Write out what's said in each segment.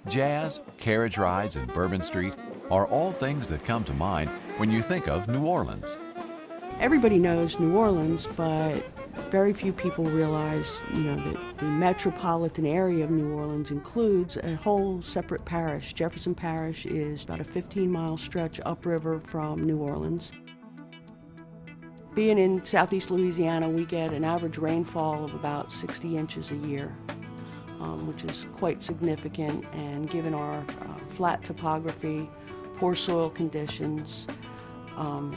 Jazz, carriage rides, and Bourbon Street are all things that come to mind when you think of New Orleans. Everybody knows New Orleans, but very few people realize, that the metropolitan area of New Orleans includes a whole separate parish. Jefferson Parish is about a 15-mile stretch upriver from New Orleans. Being in southeast Louisiana, we get an average rainfall of about 60 inches a year, which is quite significant, and given our flat topography, poor soil conditions,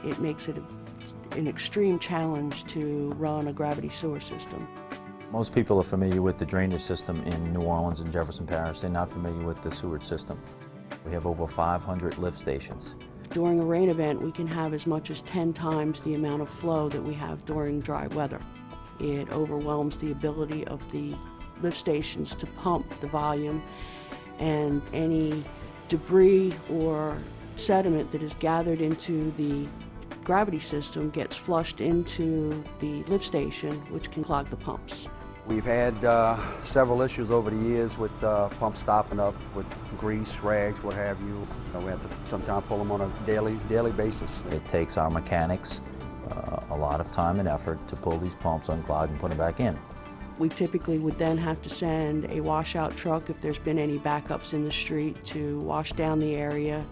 it makes it an extreme challenge to run a gravity sewer system. Most people are familiar with the drainage system in New Orleans and Jefferson Parish. They're not familiar with the sewage system. We have over 500 lift stations. During a rain event, we can have as much as 10 times the amount of flow that we have during dry weather. It overwhelms the ability of the lift stations to pump the volume, and any debris or sediment that is gathered into the gravity system gets flushed into the lift station, which can clog the pumps. We've had several issues over the years with pumps stopping up with grease, rags, what have you. We have to sometimes pull them on a daily basis. It takes our mechanics a lot of time and effort to pull these pumps, unclog, and put them back in. We typically would then have to send a washout truck if there's been any backups in the street to wash down the area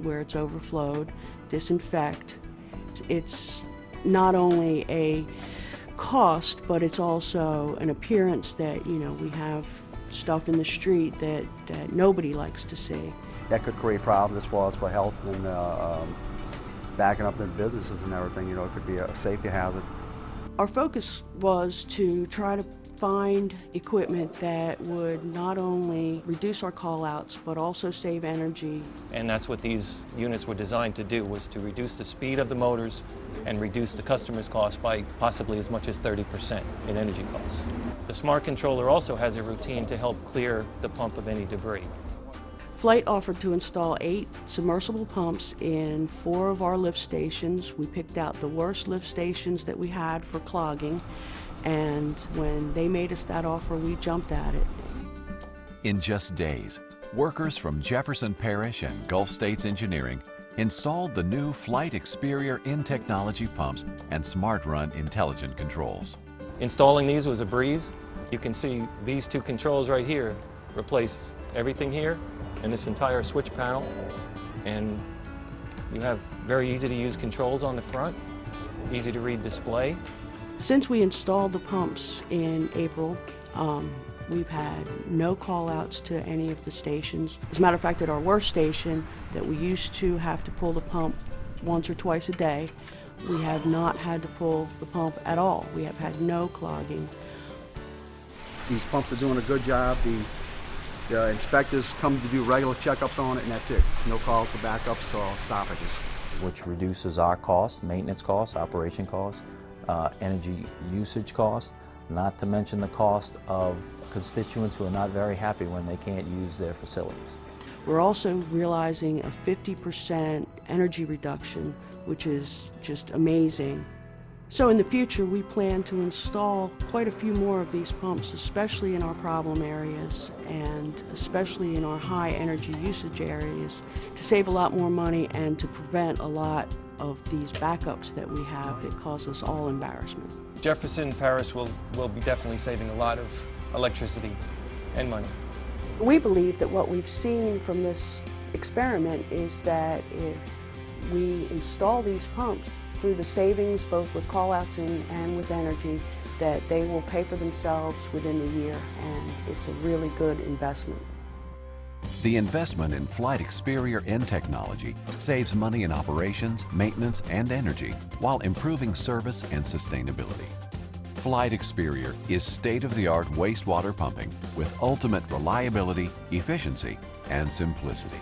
where it's overflowed, disinfect. It's not only a cost, but it's also an appearance that, we have stuff in the street that nobody likes to see. That could create problems as far as for health and backing up their businesses and everything. It could be a safety hazard. Our focus was to try to find equipment that would not only reduce our call-outs, but also save energy. And that's what these units were designed to do, was to reduce the speed of the motors and reduce the customer's cost by possibly as much as 30% in energy costs. The smart controller also has a routine to help clear the pump of any debris. Flygt offered to install 8 submersible pumps in 4 of our lift stations. We picked out the worst lift stations that we had for clogging, and when they made us that offer, we jumped at it. In just days, workers from Jefferson Parish and Gulf States Engineering installed the new Flygt Experior in-technology pumps and Smart Run intelligent controls. Installing these was a breeze. You can see these 2 controls right here replace everything here in this entire switch panel, and you have very easy to use controls on the front, easy to read display. Since we installed the pumps in April, we've had no call-outs to any of the stations. As a matter of fact, at our worst station that we used to have to pull the pump once or twice a day, we have not had to pull the pump at all. We have had no clogging. These pumps are doing a good job. The inspectors come to do regular checkups on it, and that's it. No calls for backups or stoppages. Which reduces our cost, maintenance costs, operation costs, energy usage costs, not to mention the cost of constituents who are not very happy when they can't use their facilities. We're also realizing a 50% energy reduction, which is just amazing. So in the future, we plan to install quite a few more of these pumps, especially in our problem areas and especially in our high energy usage areas, to save a lot more money and to prevent a lot of these backups that we have that cause us all embarrassment. Jefferson Parish will be definitely saving a lot of electricity and money. We believe that what we've seen from this experiment is that if we install these pumps, through the savings both with call-outs and with energy, that they will pay for themselves within the year, and it's a really good investment. The investment in Flygt Experior in technology saves money in operations, maintenance, and energy while improving service and sustainability. Flygt Experior is state-of-the-art wastewater pumping with ultimate reliability, efficiency, and simplicity.